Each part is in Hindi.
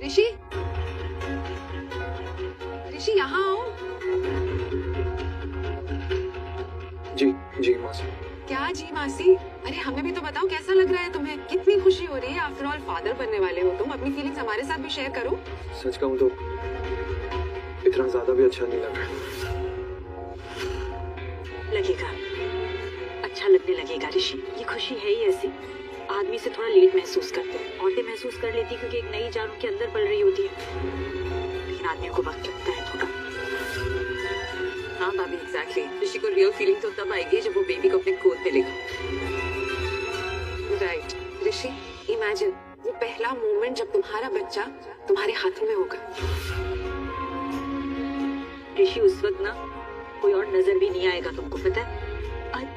ऋषि, ऋषि यहाँ आओ। जी जी मासी। क्या जी मासी? अरे हमें भी तो बताओ कैसा लग रहा है तुम्हें? कितनी खुशी हो रही है? आफ्टर ऑल फादर बनने वाले हो तुम। अपनी फीलिंग्स हमारे साथ भी शेयर करो। सच कहूँ तो इतना ज्यादा भी अच्छा नहीं लग रहा। लगेगा, अच्छा लगने लगेगा ऋषि। ये खुशी है ही ऐसी, आदमी से थोड़ा लेट महसूस करते हैं। औरतें महसूस कर लेती क्योंकि एक नई जान उनके अंदर पल रही होती है, लेकिन आदमियों को वक्त लगता है थोड़ा। हाँ भाभी, एग्जैक्टली। ऋषि को रियल फीलिंग तो तब आएगी जब वो बेबी को अपने गोद में लेगा। राइट ऋषि, इमेजिन वो पहला मोमेंट जब तुम्हारा बच्चा तुम्हारे हाथों में होगा। ऋषि उस वक्त ना कोई और नजर भी नहीं आएगा, तुमको पता है।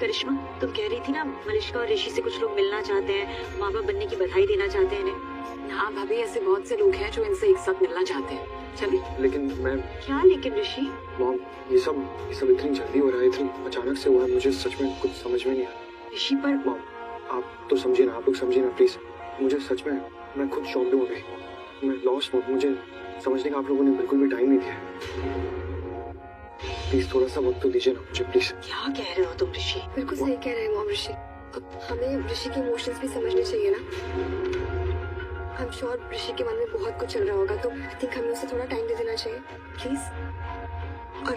करिश्मा, तुम कह रही थी ना मलिश्का और ऋषि से कुछ लोग मिलना चाहते हैं, माँ बाप बनने की बधाई देना चाहते हैं इन्हें। हाँ भाभी, ऐसे बहुत से लोग हैं जो इनसे एक साथ मिलना चाहते हैं। चलिए। लेकिन मैं क्या लेकिन ऋषि? मॉम, ये सब इतनी जल्दी हो रहा है, इतनी अचानक से हुआ है, मुझे सच में कुछ समझ में नहीं आया। ऋषि पर मॉम, आप तो समझिए ना, आप लोग समझिए ना प्लीज। मुझे सच में, मैं खुद शॉक्ड हूँ अभी। मैं लॉस्ट हूँ, मुझे समझने का आप लोगों ने बिल्कुल भी टाइम नहीं दिया। प्लीज थोड़ा सा वक्त तो दीजिए ना मुझे, प्लीज। क्या कह रहे हो तुम ऋषि? बिल्कुल सही कह रहे हैं मॉम। ऋषि, हमें ऋषि के इमोशंस भी समझने चाहिए ना। आई एम श्योर ऋषि के मन में बहुत कुछ चल रहा होगा, तो आई थिंक हमें उसे थोड़ा टाइम दे देना चाहिए प्लीज। और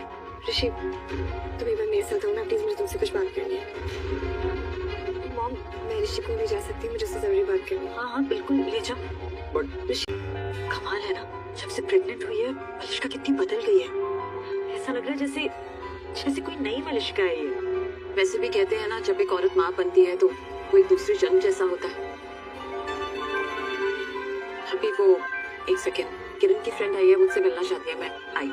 ऋषि, तुम एक बार मेरे साथ आओ ना प्लीज, मुझे तुमसे कुछ बात करनी है। मॉम, मैं ऋषि को ले जा सकती हूँ, मुझे उससे जरूरी बात करनी है। हाँ हाँ बिल्कुल ले जाओ। बट ऋषि, कमाल है ना, जब से प्रेग्नेंट हुई है मलिश्का कितनी बदल गई है। ऐसा लग रहा है जैसे कोई नई मलिश्का है ये। वैसे भी कहते हैं ना, जब एक औरत माँ बनती है तो वो एक दूसरे जन्म जैसा होता है। अभी वो एक सेकेंड, किरण की फ्रेंड आई है, मुझसे मिलना चाहती है। मैं आई।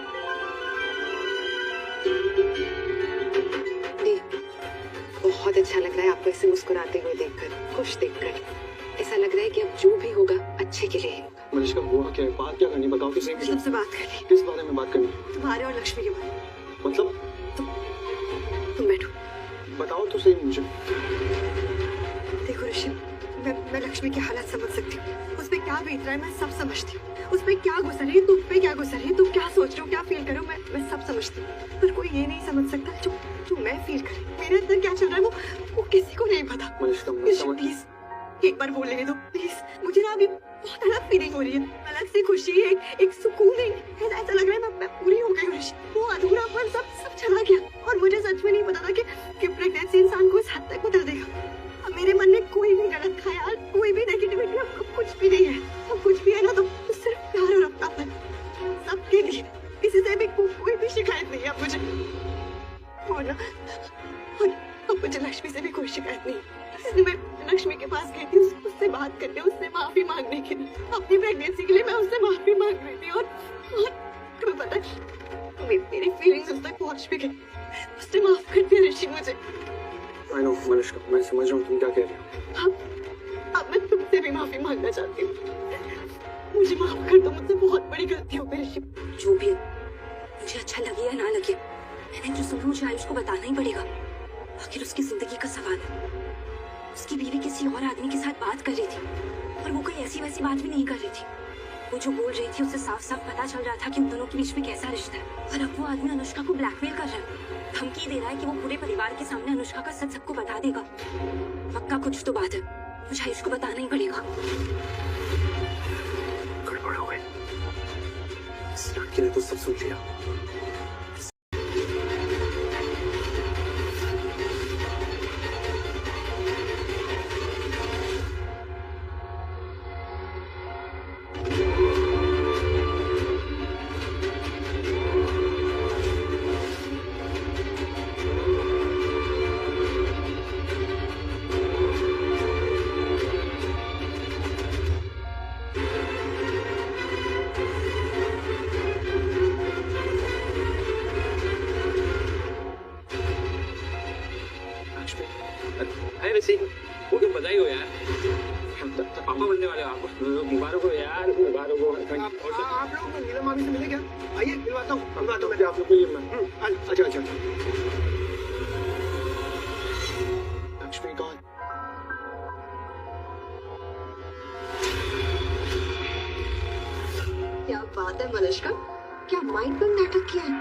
बहुत अच्छा लग रहा है आपको ऐसे मुस्कुराते हुए देखकर, खुश देखकर। ऐसा लग रहा है कि अब जो भी होगा अच्छे के लिए ही होगा। मलिश्का, हुआ क्या है? बात क्या करनी, बताओ। किसी तुमसे बात करनी। किस बारे में बात करनी? तुम्हारे और लक्ष्मी के बारे में। मतलब तुम बैठो। बताओ तो सही मुझे। देखो ऋषि, मैं लक्ष्मी की हालत समझ सकती हूँ। उसपे क्या बीत रहा है मैं सब समझती हूँ। उसपे क्या गुजर रही है, तुम पे क्या गुजर रही है, तुम क्या सोच रहे हो, क्या फील कर रहे हो, मैं सब समझती हूँ। पर कोई ये नहीं समझ सकता जो मैं फील कर रही हूँ। मेरे अंदर क्या चल रहा है वो किसी को नहीं पता। मलिश्का, प्लीज एक बार बोल लेने दो प्लीज। मुझे ना अभी बहुत अलग फीलिंग हो रही है, अलग से खुशी, एक सुकून है। ऐसा लग रहा है मैं पूरी हो गई हूँ ऋषि। वो अधूरापन सब चला गया। और मुझे सच में नहीं पता था कि प्रेगनेंसी इंसान को इस हद तक बदल देगा। अब मेरे मन में कोई भी गलत ख्याल, कोई भी नेगेटिविटी, अब कुछ भी नहीं है। अब कुछ भी है ना तो सिर्फ प्यार और अपनापन, सबके लिए। किसी से भी कोई भी शिकायत नहीं है अब मुझे। और ना अब मुझे लक्ष्मी से भी कोई शिकायत नहीं। मैं लक्ष्मी के पास गई थी उससे बात करने, उससे माफी मांगने के लिए। अपनी प्रेगनेंसी के लिए मैं उससे माफी मांग रही थी। और तुम्हें पता है मेरी फीलिंग्स उस तक पहुंच भी गई। उसने माफ कर दिया ऋषि मुझे। आई नो मलिश्का, मैं समझ रहा हूँ तुम क्या कह रही हो। अब मैं तुमसे भी माफी मांगना चाहती हूँ। मुझे माफ कर दो, मुझसे बहुत बड़ी गलती हो गई ऋषि। जो भी मुझे अच्छा लगे या ना लगे, मैंने जो सुना मुझे आयुष को बताना ही पड़ेगा। आखिर उसकी जिंदगी का सवाल है। उसकी बीवी किसी और आदमी के साथ बात कर रही थी और वो कोई ऐसी वैसी बात भी नहीं कर रही थी। वो जो बोल रही थी उससे साफ साफ पता चल रहा था कि उन दोनों के बीच में कैसा रिश्ता है। और अब वो आदमी अनुष्का को ब्लैकमेल कर रहा है, धमकी दे रहा है कि वो पूरे परिवार के सामने अनुष्का का सच सबको बता देगा। पक्का कुछ तो बात है, मुझे आयुष को बताना ही पड़ेगा। गड़बड़ हो गई। इस लड़की ने तो सब सुन लिया। वो तो बधाई हो यार, पापा बनने वाले हो आप। मुबारक हो यार, मुबारक हो। आप लोग नीलम मामी से मिले क्या? आइए मिलवाता हूँ। मैं आप लोग को ये अच्छा अच्छा। लक्ष्मी कौन? क्या बात है मलिश्का, क्या माइंड पर नाटक किया है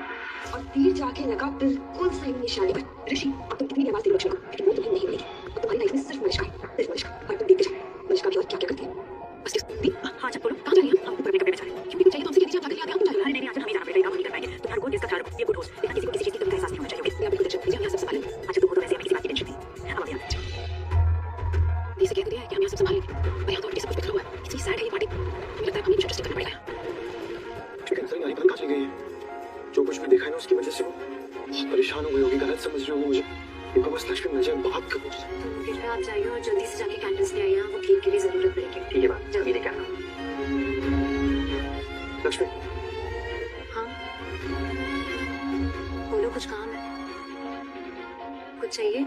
और तीर जाके लगा बिल्कुल सही निशाने पर। ऋषि अब तुम कितनी भी आवाज दे लक्ष्मी को, लेकिन वो तुम्हें नहीं मिलेगी। अब तुम्हारी लाइफ में सिर्फ मलिश्का और तुम देखते जाओ मलिश्का भी और क्या क्या करती है। बस भी हाँ जब बोलो कहाँ जा रही है, हम ऊपर अपने कमरे में जा रहे हैं। क्योंकि चाहिए तो हमसे कह दीजिए, हम जाकर ले आते हैं, हम जा रहे हैं। नहीं आज हमें जाना पड़ेगा, हम नहीं कर पाएंगे। तो हर गुड इसका ख्याल रखो, ये गुड होस्ट बिना किसी को किसी चीज की कमी का एहसास नहीं होना चाहिए। ओके आप बिल्कुल टेंशन लीजिए, हम यहाँ सब संभाल लेंगे। अच्छा तुम हो तो वैसे हमें किसी बात की टेंशन थी, अब हम यहाँ दी से कह दिया है कि हम यहाँ सब संभाल लेंगे और यहाँ तो ऑलरेडी सब कुछ बिखरा हुआ है। इतनी सैड है ये पार्टी, मुझे लगता है हमें इंटरेस्टिंग करना पड़ेगा। टेंशन नहीं, पता कहाँ चली गई है। जो कुछ भी देखा है ना उसकी वजह से वो बहुत परेशान हो गई होगी, गलत समझ रही होगी मुझे। इनको बस लक्ष्मी मिल जाए, बात करो। तो फिर आप जाइए और जल्दी से जाके कैंडल्स ले आइए, वो केक की भी जरूरत पड़ेगी। ठीक है बात, जल्दी लेकर आना। लक्ष्मी हाँ बोलो, कुछ काम है, कुछ चाहिए?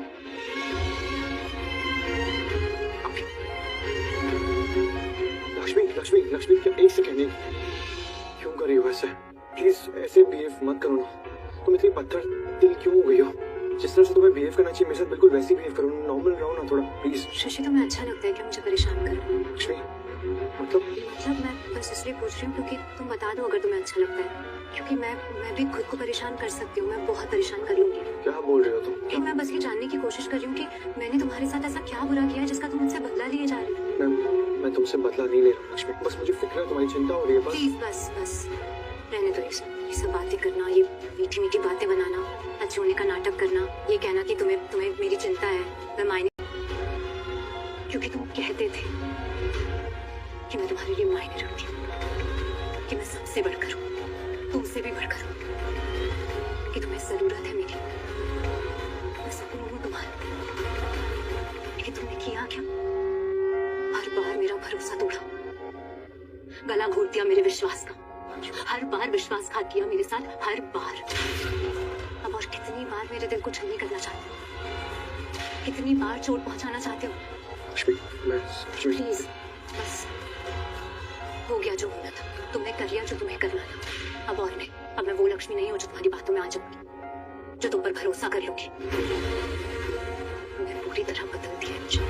लक्ष्मी लक्ष्मी लक्ष्मी क्या एक सेकेंड, क्यों कर रही हो ऐसे? प्लीज ऐसे बिहेव मत करो ना। तुम इतनी पत्थर दिल क्यों हो गई हो? जिस तरह से तुम्हें बिहेव करना चाहिए मेरे साथ बिल्कुल वैसे ही बिहेव करो, नॉर्मल रहो ना थोड़ा प्लीज। शशि तुम्हें अच्छा लगता है कि मुझे परेशान कर? लक्ष्मी मतलब मैं बस इसलिए पूछ रही हूँ क्योंकि तुम बता दो अगर तुम्हें अच्छा लगता है, क्योंकि मैं भी खुद को परेशान कर सकती हूँ, मैं बहुत परेशान कर लूंगी। क्या बोल रहे हो तुम? कि मैं बस ये जानने की कोशिश कर रही हूँ कि मैंने तुम्हारे साथ ऐसा क्या बुरा किया है जिसका तुम मुझसे बदला लिए जा रहे हो। मैं तुमसे बदला नहीं ले रहा हूँ लक्ष्मी, बस मुझे फिक्र है, तुम्हारी चिंता हो रही है। प्लीज बस बस रहने दो ये सब बातें करना, ये मीठी मीठी बातें बनाना, अच्छे होने का नाटक करना, ये कहना कि तुम्हें मेरी चिंता है, मैं मायने, क्योंकि तुम कहते थे कि मैं तुम्हारे लिए मायने रखती हूँ, कि मैं सबसे बढ़कर हूँ, तुमसे भी बढ़कर हूँ, कि तुम्हें जरूरत है मेरी, मैं सपनों हूँ तुम्हारे। लेकिन तुमने किया क्या? हर बार मेरा भरोसा तोड़ा, गला घोट दिया मेरे विश्वास का, हर बार विश्वासघात किया मेरे साथ, हर बार। अब और कितनी बार मेरे दिल को छलनी करना चाहते हो, कितनी बार चोट पहुंचाना चाहते हो? प्लीज बस हो गया जो होना था, तुमने कर लिया जो तुम्हें करना था। अब और नहीं, अब मैं वो लक्ष्मी नहीं हूँ जो तुम्हारी बातों में आ जाऊंगी, जो तुम पर भरोसा कर लूंगी। मैं पूरी तरह बदल दी है मुझे,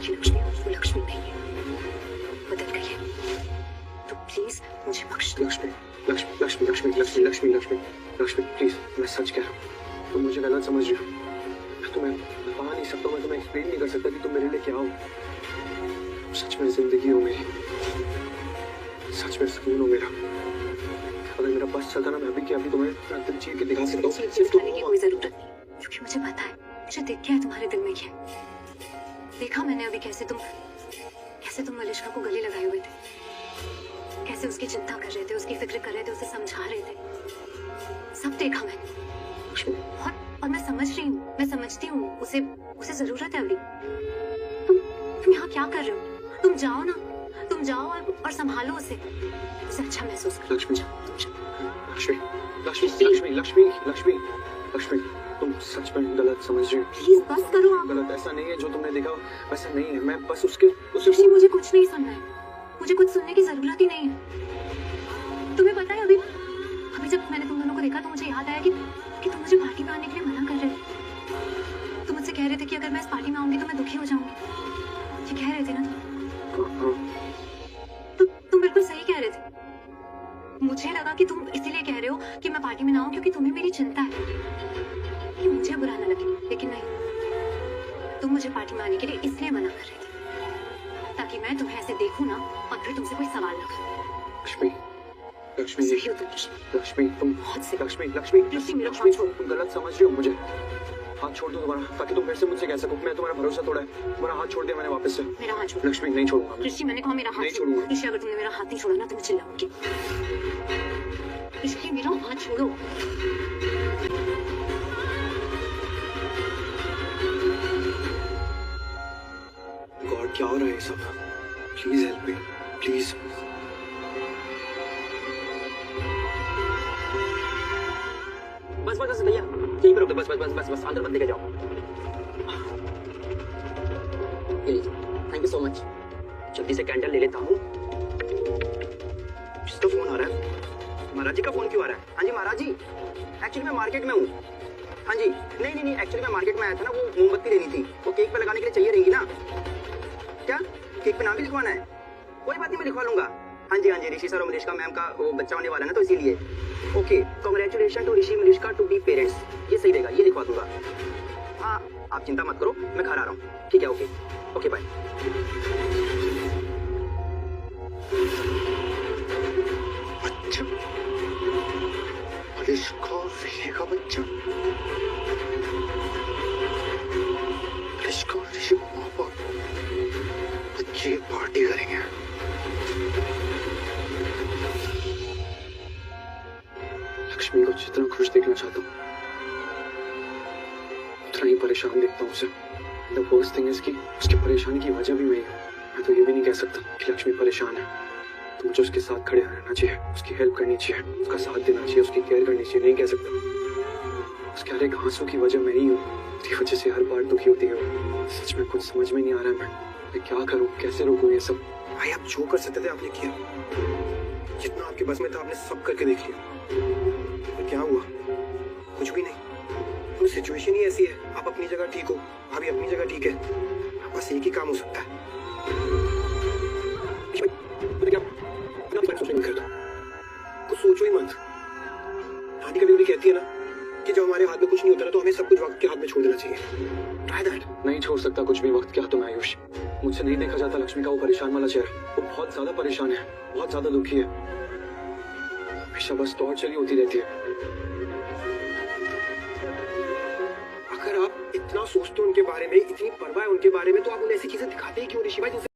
ये लक्ष्मी वो लक्ष्मी नहीं है, बदल गई है। तो प्लीज मुझे बख्श दो। लक्ष्मी लक्ष्मी लक्ष्मी लक्ष्मी लक्ष्मी लक्ष्मी लक्ष्मी लक्ष्मी प्लीज, मैं सच कह रहा हूँ, तुम मुझे गलत समझ रही हो। मैं तुम्हें बता नहीं सकता, मैं तुम्हें एक्सप्लेन नहीं कर सकता कि तुम मेरे लिए क्या हो। सच में जिंदगी हो मेरी, सच में सुकून हो मेरा। अगर मेरा बस चलता ना मैं अभी क्या अभी तुम्हें अंतिम चीर के दिखा सकता हूँ। दिखाने की कोई जरूरत नहीं, क्योंकि मुझे पता है, मुझे देख क्या है तुम्हारे दिल में क्या है। देखा मैंने अभी कैसे तुम मलिश्का को गले लगाए हुए थे, कैसे उसकी चिंता कर रहे थे, उसकी फिक्र कर रहे थे, उसे समझा रहे थे, सब देखा मैंने। और मैं समझ रही हूँ, मैं समझती हूँ उसे जरूरत है अभी। तुम यहाँ क्या कर रहे हो? तुम जाओ ना, तुम जाओ और संभालो उसे अच्छा महसूस करो। लक्ष्मी लक्ष्मी लक्ष्मी लक्ष्मी लक्ष्मी लक्ष्मी लक्ष्मी तुम सच में गलत समझ रही हो। प्लीज बस करो आप। गलत ऐसा नहीं है, जो तुमने देखा वैसा नहीं है। मैं बस उसे मुझे कुछ नहीं सुनना है, मुझे कुछ सुनने की जरूरत ही नहीं है। तुम्हें पता है अभी जब मैंने तुम दोनों को देखा तो मुझे याद आया कि तुम मुझे पार्टी में आने के लिए मना कर रहे थे। तुम मुझसे कह रहे थे कि अगर मैं इस पार्टी में आऊंगी तो मैं दुखी हो जाऊंगी, ये कह रहे थे ना तो तुम बिल्कुल सही कह रहे थे। मुझे लगा कि तुम इसीलिए कह रहे हो कि मैं पार्टी में ना आऊं क्योंकि तुम्हें मेरी चिंता है, कि मुझे बुरा ना लगे। लेकिन नहीं, तुम मुझे पार्टी में आने के लिए इसलिए मना कर रहे थे ताकि मैं तुम्हें ऐसे देखूं ना और फिर तुमसे कोई सवाल ना करूं। लक्ष्मी लक्ष्मी सही हो तुम। लक्ष्मी तुम बहुत सही। लक्ष्मी लक्ष्मी लक्ष्मी लक्ष्मी तुम गलत समझ रही हो मुझे। हाथ छोड़ दो तुम्हारा, ताकि तुम फिर से मुझसे कह सको मैं तुम्हारा भरोसा तोड़ा है। तुम्हारा हाथ छोड़ दिया मैंने वापस से। मेरा हाथ छोड़ो। लक्ष्मी नहीं छोड़ूंगा। ऋषि मैंने कहा मेरा हाथ नहीं छोड़ूंगा। ऋषि अगर तुमने मेरा हाथ नहीं छोड़ा ना तो मैं चिल्लाऊंगी। ऋषि मेरा हाथ छोड़ो। गॉड क्या हो रहा है ये सब? Please help me please. बस बस बस भैया यहीं पर रुक दो, बस बस बस बस बस अंदर मत लेके जाओ। Thank you so much. जल्दी से कैंडल ले लेता हूँ। किसका फोन आ रहा है? महाराज जी का फोन क्यों आ रहा है? हाँ जी महाराज जी, एक्चुअली मैं मार्केट में हूँ। हाँ जी नहीं एक्चुअली मैं मार्केट में आया था ना, वो मोमबत्ती लेनी थी, वो केक पे लगाने के लिए चाहिए रहेगी ना। क्या केक पे नाम भी लिखवाना है? कोई बात नहीं मैं लिखवा लूंगा। हाँ जी ऋषि सर और मलिश्का मैम का वो बच्चा होने वाला है ना, तो इसीलिए। Okay, congratulation to Rishi Malishka to be parents. ये सही रहेगा, ये लिखवा दूंगा। हाँ आप चिंता मत करो, मैं घर आ रहा हूँ। ठीक है, ओके ओके बाय। अच्छा, मलिश्का और ऋषि का बच्चा, मलिश्का और ऋषि माँ बाप बच्चे की पार्टी करेंगे। लक्ष्मी को जितना खुश देखना चाहता हूँ उतना ही परेशान देखता हूँ उसे। The worst thing is कि उसकी परेशानी की वजह भी मैं ही हूँ। मैं तो ये भी नहीं कह सकता कि लक्ष्मी परेशान है, तो मुझे उसके साथ खड़े रहना चाहिए, उसकी हेल्प करनी चाहिए, उसका साथ देना चाहिए, उसकी केयर करनी चाहिए। नहीं कह सकता उसके हर एक आंसू की वजह मैं ही हूँ, उसकी वजह से हर बार दुखी होती है। सच में कुछ समझ में नहीं आ रहा है मैं क्या करूँ, कैसे रोकूँ ये सब। भाई आप जो कर सकते थे आपने किया, जितना आपके बस में था आपने सब करके देख लिया। और क्या हुआ? कुछ भी नहीं। तो सिचुएशन ही ऐसी है, आप अपनी जगह ठीक हो, भाभी अपनी जगह ठीक है, बस एक ही काम हो सकता है। कुछ सोचो ही मत। नानी कभी कभी कहती है ना कि जब हमारे हाथ में कुछ नहीं होता ना तो हमें सब कुछ वक्त के हाथ में छोड़ देना चाहिए। Try that. नहीं छोड़ सकता कुछ भी वक्त के हाथों में आयुष। मुझसे नहीं देखा जाता लक्ष्मी का वो परेशान वाला चेहरा। वो बहुत ज्यादा परेशान है, बहुत ज्यादा दुखी है, हमेशा बस टॉर्चर ही होती रहती है। अगर आप इतना सोचते हो उनके बारे में, इतनी परवाह है उनके बारे में, तो आप उन्हें ऐसी चीजें दिखाते ही क्यों ऋषि भाई जिनसे